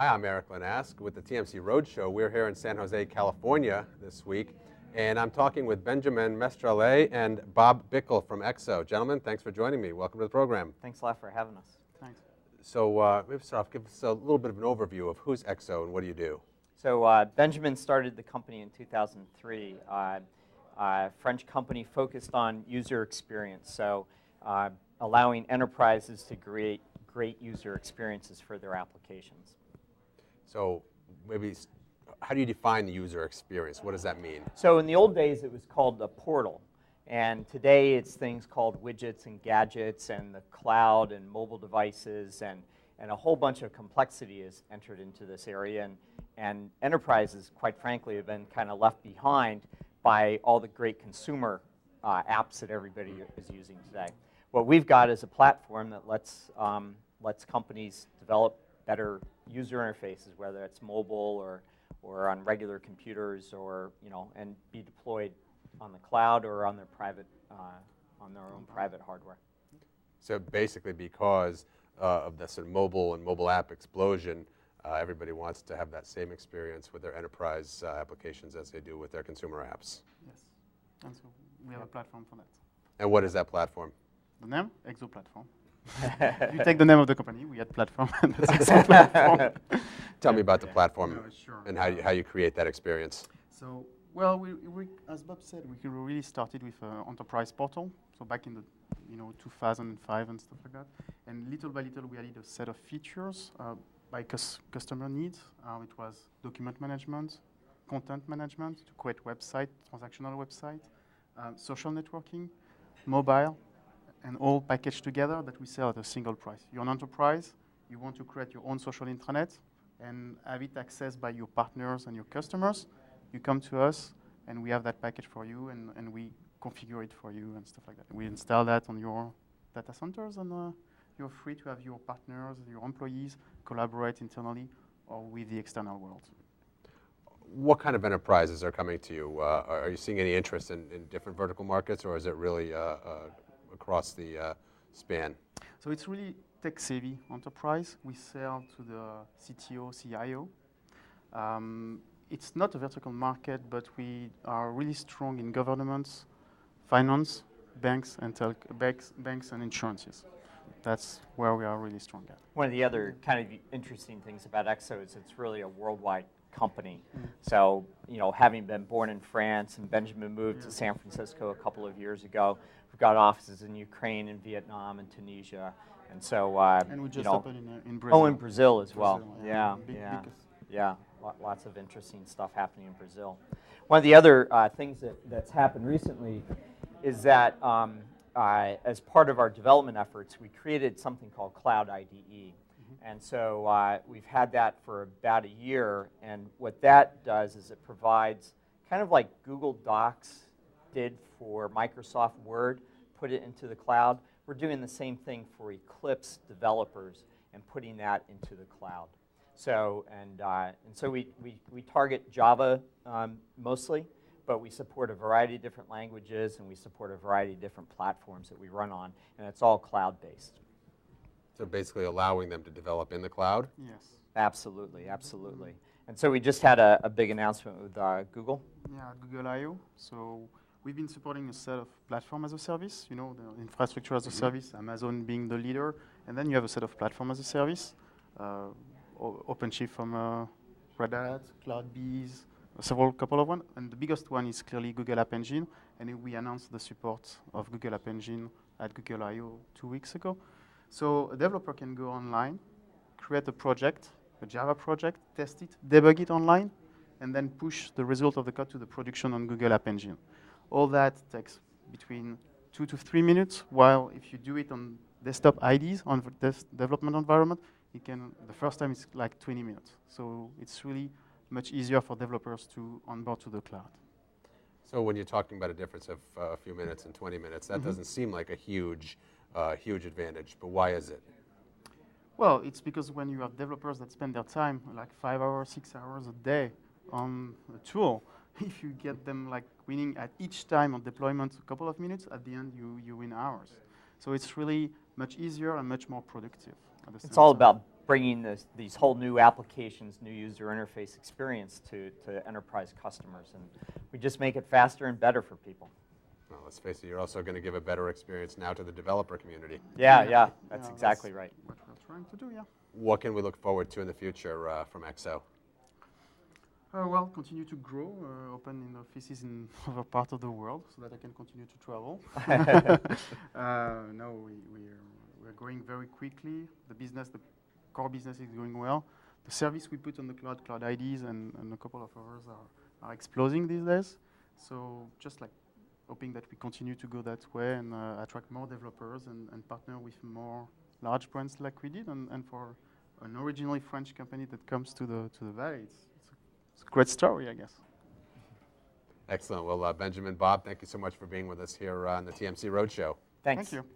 Hi, I'm Eric Lanask with the TMC Roadshow. We're here in San Jose, California this week, and I'm talking with Benjamin Mestrallet and Bob Bickel from eXo. Gentlemen, thanks for joining me. Welcome to the program. Thanks a lot for having us. Thanks. So maybe start off, give us a little bit of an overview of who's eXo and what do you do? So Benjamin started the company in 2003. French company focused on user experience, so allowing enterprises to create great user experiences for their applications. So maybe, how do you define the user experience? What does that mean? So in the old days, it was called the portal. And today, it's things called widgets and gadgets and the cloud and mobile devices and a whole bunch of complexity is entered into this area. And enterprises, quite frankly, have been kind of left behind by all the great consumer apps that everybody is using today. What we've got is a platform that lets companies develop better user interfaces, whether it's mobile or on regular computers, or and be deployed on the cloud or on their private on their own private hardware. So basically, because of the sort of mobile and mobile app explosion, everybody wants to have that same experience with their enterprise applications as they do with their consumer apps. Yes, and so we have a platform for that. And what is that platform? The name? eXo platform. You take the name of the company, we had platform, and that's eXo platform. Tell me about the platform sure. and how you create that experience. So, well, we as Bob said, we really started with an enterprise portal. So back in the 2005 and stuff like that. And little by little, we added a set of features by customer needs. It was document management, content management to create website, transactional website, social networking, mobile, and all packaged together that we sell at a single price. You're an enterprise, you want to create your own social intranet and have it accessed by your partners and your customers. You come to us, and we have that package for you, and we configure it for you and stuff like that. We install that on your data centers, and you're free to have your partners, your employees, collaborate internally or with the external world. What kind of enterprises are coming to you? Are you seeing any interest in different vertical markets, or is it really across the span? So it's really tech-savvy enterprise. We sell to the CTO, CIO. It's not a vertical market, but we are really strong in governments, finance, banks, and banks and insurances. That's where we are really strong at. One of the other kind of interesting things about eXo is it's really a worldwide company. So, having been born in France and Benjamin moved to San Francisco a couple of years ago, we've got offices in Ukraine and Vietnam and Tunisia. And so, and we just opened in Brazil. Oh, in Brazil as well. Brazil, Yeah. Lots of interesting stuff happening in Brazil. One of the other things that's happened recently is that as part of our development efforts, we created something called Cloud IDE. And so we've had that for about a year, and what that does is it provides kind of like Google Docs did for Microsoft Word, put it into the cloud. We're doing the same thing for Eclipse developers and putting that into the cloud. So and so we target Java mostly, but we support a variety of different languages, and we support a variety of different platforms that we run on, and it's all cloud-based. So basically allowing them to develop in the cloud? Yes. Absolutely. And so we just had a big announcement with Google. Yeah, Google I/O. So we've been supporting a set of platform as a service, the infrastructure as a service, Amazon being the leader, and then you have a set of platform as a service, OpenShift from Red Hat, CloudBees, couple of one, and the biggest one is clearly Google App Engine, and we announced the support of Google App Engine at Google I/O 2 weeks ago. So a developer can go online, create a project, a Java project, test it, debug it online, and then push the result of the code to the production on Google App Engine. All that takes between 2 to 3 minutes, while if you do it on desktop IDs, on this development environment, the first time it's like 20 minutes. So it's really much easier for developers to onboard to the cloud. So when you're talking about a difference of a few minutes and 20 minutes, that doesn't seem like a huge advantage, but why is it? Well, it's because when you have developers that spend their time, like 5 hours, 6 hours a day on a tool, if you get them like winning at each time on deployment a couple of minutes, at the end you win hours. So it's really much easier and much more productive. It's all about bringing these whole new applications, new user interface experience to enterprise customers. And we just make it faster and better for people. Well, let's face it, you're also going to give a better experience now to the developer community. Yeah, that's exactly right. What we're trying to do, yeah. What can we look forward to in the future from EXO? Well, continue to grow, open in offices in other parts of the world so that I can continue to travel. No, we're growing very quickly. The core business is going well. The service we put on the cloud IDs and a couple of others are exploding these days. So just like hoping that we continue to go that way and attract more developers and partner with more large brands like we did. And for an originally French company that comes to the Valley, it's a great story, I guess. Excellent. Well, Benjamin, Bob, thank you so much for being with us here on the TMC Roadshow. Thanks. Thank you.